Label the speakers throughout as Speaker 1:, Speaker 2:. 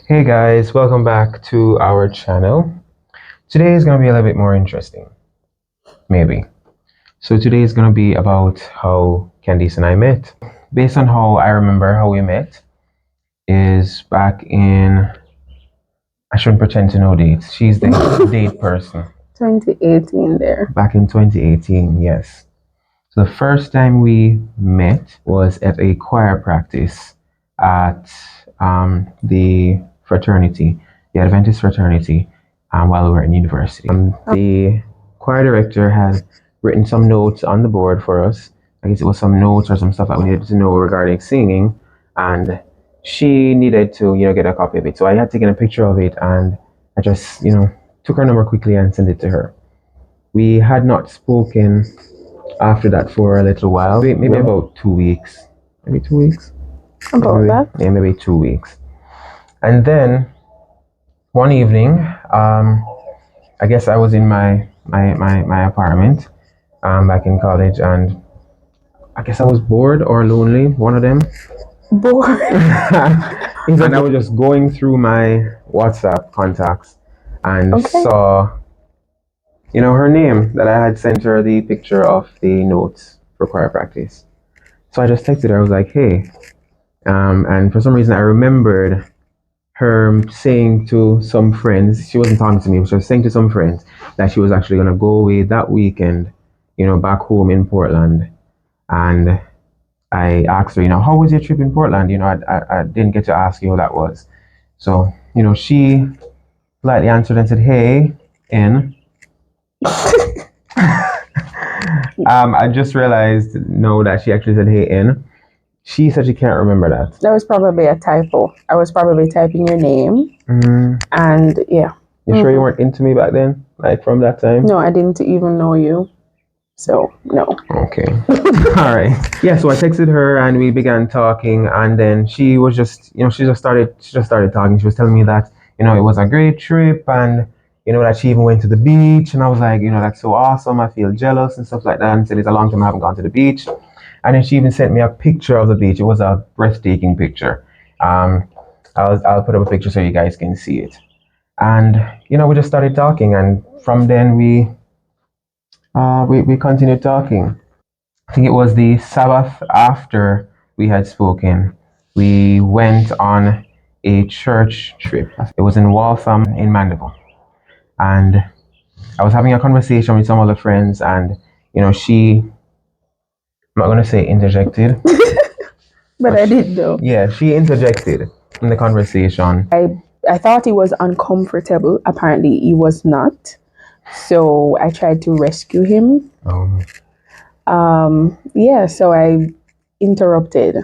Speaker 1: Hey guys, welcome back to our channel. Today is going to be a little bit more interesting, maybe. So today is going to be about how Candice and I met. Based on how I remember how we met is back in, I shouldn't pretend to know dates. She's the date person.
Speaker 2: 2018 there.
Speaker 1: Back in 2018, yes. So the first time we met was at a choir practice at the fraternity, the Adventist fraternity, while we were in university. The choir director had written some notes on the board for us. I guess it was some notes or some stuff that we needed to know regarding singing, and she needed to, get a copy of it. So I had taken a picture of it, and I just, took her number quickly and sent it to her. We had not spoken after that for a little while, maybe about 2 weeks, maybe 2 weeks.
Speaker 2: About that?
Speaker 1: Yeah, maybe 2 weeks. And then one evening, I guess I was in my apartment back in college, and I guess I was bored or lonely, one of them.
Speaker 2: Bored.
Speaker 1: And I was just going through my WhatsApp contacts and saw, her name that I had sent her the picture of the notes for choir practice. So I just texted her. I was like, hey. And for some reason, I remembered her saying to some friends, she wasn't talking to me, but she was saying to some friends that she was actually going to go away that weekend, back home in Portland. And I asked her, how was your trip in Portland? I didn't get to ask you how that was. So, she politely answered and said, hey, N. I just realized, no, that she actually said, hey, N. She said she can't remember that.
Speaker 2: That was probably a typo. I was probably typing your name. And yeah.
Speaker 1: You sure you weren't into me back then? Like from that time?
Speaker 2: No, I didn't even know you. So, no.
Speaker 1: Okay. All right. Yeah, so I texted her and we began talking, and then she was just, she just started talking. She was telling me that, it was a great trip, and that she even went to the beach, and I was like, that's so awesome. I feel jealous and stuff like that, and said it's a long time I haven't gone to the beach. And then she even sent me a picture of the beach. It was a breathtaking picture. I'll put up a picture so you guys can see it. And we just started talking, and from then we continued talking. I think it was the Sabbath after we had spoken. We went on a church trip. It was in Waltham in Mandeville, and I was having a conversation with some other friends, and she, I'm not going to say interjected.
Speaker 2: But I did though.
Speaker 1: Yeah, she interjected in the conversation.
Speaker 2: I thought he was uncomfortable. Apparently he was not. So I tried to rescue him. Yeah, so I interrupted.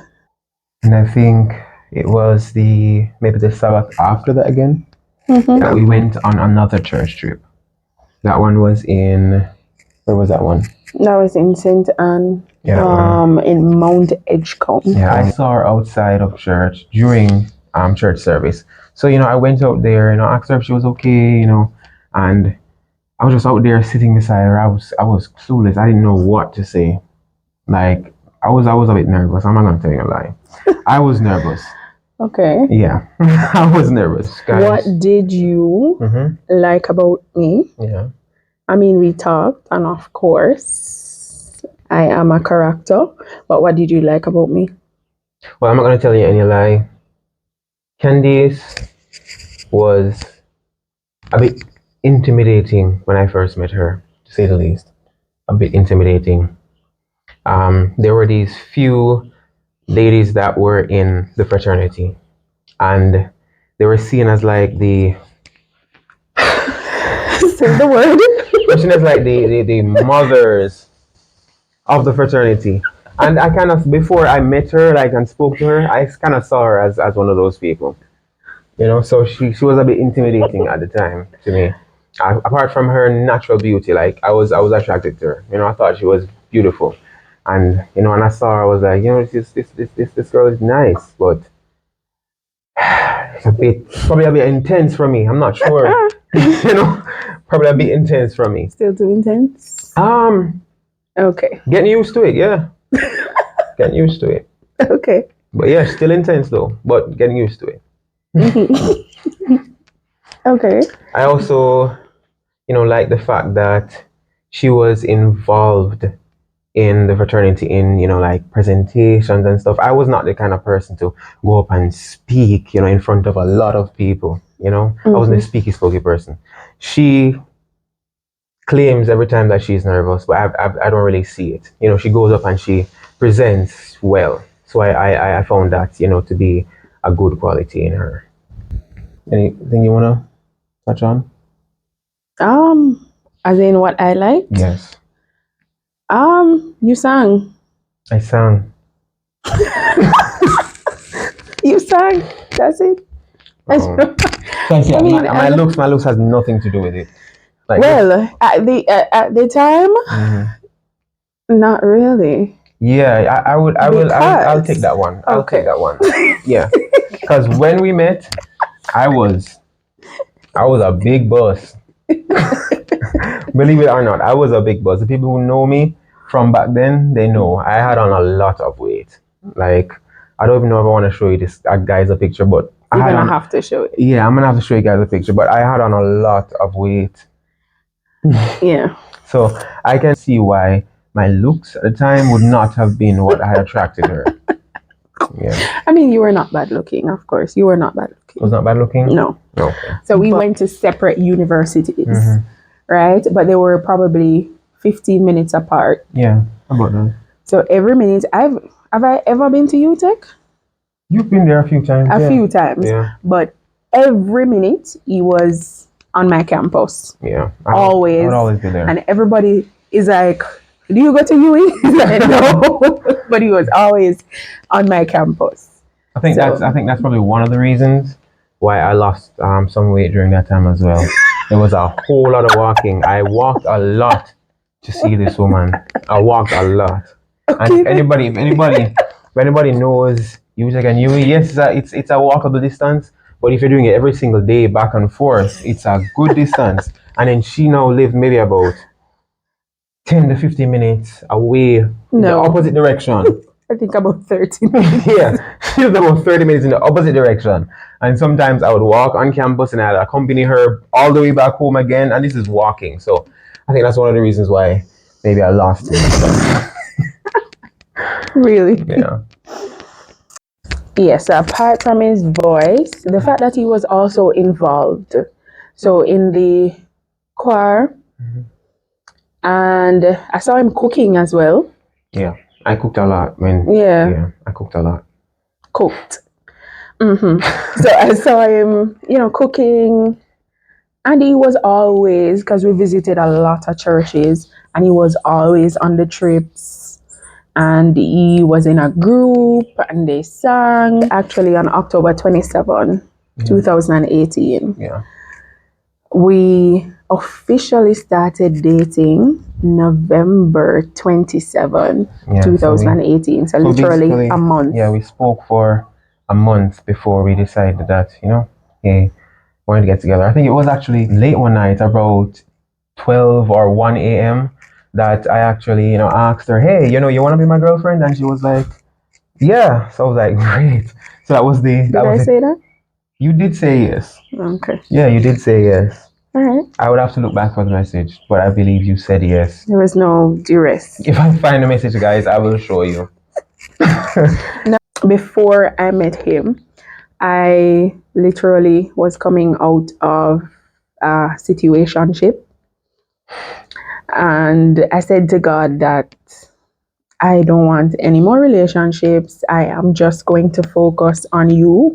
Speaker 1: And I think it was maybe the Sabbath after that again, that we went on another church trip. That one was where was that one?
Speaker 2: That was in St. Anne, in Mount Edgecombe.
Speaker 1: Yeah, I saw her outside of church during church service. So, I went out there, asked her if she was okay, and I was just out there sitting beside her. I was clueless. I didn't know what to say. Like, I was a bit nervous. I'm not gonna tell you a lie. I was nervous.
Speaker 2: Okay.
Speaker 1: Yeah, I was nervous. Guys.
Speaker 2: What did you like about me?
Speaker 1: Yeah.
Speaker 2: I mean, we talked, and of course, I am a character. But what did you like about me?
Speaker 1: Well, I'm not gonna tell you any lie. Candice was a bit intimidating when I first met her, to say the least. A bit intimidating. There were these few ladies that were in the fraternity, and they were seen as like the
Speaker 2: say the word.
Speaker 1: They're seen as like the mothers of the fraternity. And I kind of, before I met her, like, and spoke to her, I kind of saw her as one of those people. So she was a bit intimidating at the time to me. Apart from her natural beauty, like, I was attracted to her. I thought she was beautiful. And, when I saw her, I was like, this girl is nice, but it's probably a bit intense for me. I'm not sure. Probably a bit intense for me.
Speaker 2: Still too intense? Okay.
Speaker 1: Getting used to it, yeah. Getting used to it.
Speaker 2: Okay.
Speaker 1: But yeah, still intense though, but getting used to it.
Speaker 2: Okay.
Speaker 1: I also, like the fact that she was involved in the fraternity in, like presentations and stuff. I was not the kind of person to go up and speak, in front of a lot of people, I wasn't a speaky spokey person. She claims every time that she's nervous, but I don't really see it. She goes up and she presents well. So I found that, to be a good quality in her. Anything you want to touch on?
Speaker 2: As in what I liked?
Speaker 1: Yes.
Speaker 2: You sang.
Speaker 1: I sang.
Speaker 2: You sang. That's it.
Speaker 1: My looks has nothing to do with it. Like
Speaker 2: well, at the time, not really.
Speaker 1: Yeah, I'll take that one. I'll take that one. Yeah, because when we met, I was a big boss. Believe it or not, I was a big boss. The people who know me from back then, they know I had on a lot of weight. Like, I don't even know if I want to show you this guys a picture, but
Speaker 2: you're gonna have to show it.
Speaker 1: Yeah, I'm gonna have to show you guys a picture. But I had on a lot of weight.
Speaker 2: Yeah.
Speaker 1: So I can see why my looks at the time would not have been what had attracted her. Yeah.
Speaker 2: I mean, you were not bad looking, of course. You were not bad looking.
Speaker 1: Was not bad looking?
Speaker 2: No.
Speaker 1: Okay.
Speaker 2: So we went to separate universities, right? But they were probably 15 minutes apart.
Speaker 1: Yeah, about that.
Speaker 2: So every minute, have I ever been to UTech?
Speaker 1: You've been there a few times.
Speaker 2: A few times.
Speaker 1: Yeah.
Speaker 2: But every minute he was on my campus.
Speaker 1: Yeah.
Speaker 2: I would
Speaker 1: always be there.
Speaker 2: And everybody is like, do you go to UE? Like, no. But he was always on my campus.
Speaker 1: I think that's probably one of the reasons why I lost some weight during that time as well. There was a whole lot of walking. I walked a lot to see this woman. I walked a lot. Okay. And if anybody knows UTech and UE, yes, it's a walkable distance. But if you're doing it every single day back and forth, it's a good distance. And then she now lived maybe about 10 to 15 minutes away in the opposite direction.
Speaker 2: I think about 30 minutes.
Speaker 1: Yeah, she lived about 30 minutes in the opposite direction. And sometimes I would walk on campus and I'd accompany her all the way back home again. And this is walking. So I think that's one of the reasons why maybe I lost it.
Speaker 2: Really?
Speaker 1: Yeah.
Speaker 2: Yes, apart from his voice, the fact that he was also involved. So in the choir, and I saw him cooking as well.
Speaker 1: Yeah, I cooked a lot. I cooked a lot.
Speaker 2: Cooked. So I saw him, cooking. And he was always, because we visited a lot of churches, and he was always on the trips. And he was in a group and they sang actually on October 27, 2018.
Speaker 1: Yeah.
Speaker 2: We officially started dating November 27, 2018. So literally a month.
Speaker 1: Yeah, we spoke for a month before we decided that, hey, we wanted to get together. I think it was actually late one night, about 12 or 1 a.m., that I actually, asked her, hey, you want to be my girlfriend? And she was like, yeah. So I was like, great. So that was the...
Speaker 2: Did I say that?
Speaker 1: You did say yes.
Speaker 2: Okay.
Speaker 1: Yeah, you did say yes.
Speaker 2: All right.
Speaker 1: I would have to look back for the message, but I believe you said yes.
Speaker 2: There was no duress.
Speaker 1: If I find the message, guys, I will show you.
Speaker 2: Now, before I met him, I literally was coming out of a situationship. And I said to God that I don't want any more relationships. I am just going to focus on you.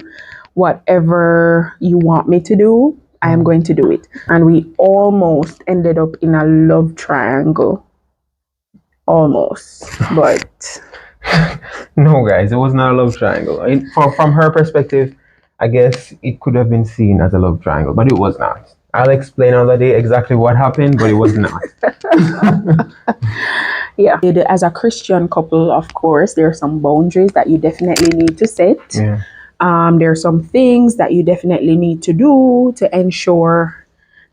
Speaker 2: Whatever you want me to do, I am going to do it. And we almost ended up in a love triangle. Almost. But...
Speaker 1: No, guys, it was not a love triangle. From her perspective, I guess it could have been seen as a love triangle, but it was not. I'll explain another day exactly what happened, but it was not.
Speaker 2: Yeah. As a Christian couple, of course, there are some boundaries that you definitely need to set.
Speaker 1: Yeah.
Speaker 2: There are some things that you definitely need to do to ensure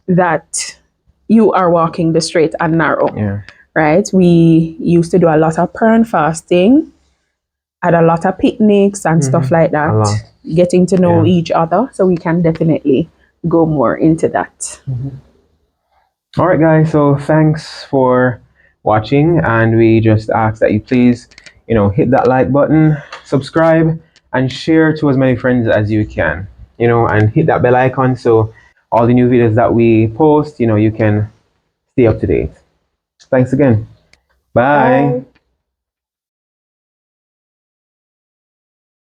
Speaker 2: that you are walking the straight and narrow.
Speaker 1: Yeah.
Speaker 2: Right? We used to do a lot of prayer and fasting, had a lot of picnics and stuff like that. getting to know
Speaker 1: Yeah.
Speaker 2: each other. So we can definitely go more into that.
Speaker 1: All right, guys. So thanks for watching, and we just ask that you please, hit that like button, subscribe, and share to as many friends as you can. And hit that bell icon so all the new videos that we post, you can stay up to date. Thanks again. Bye.
Speaker 2: Bye.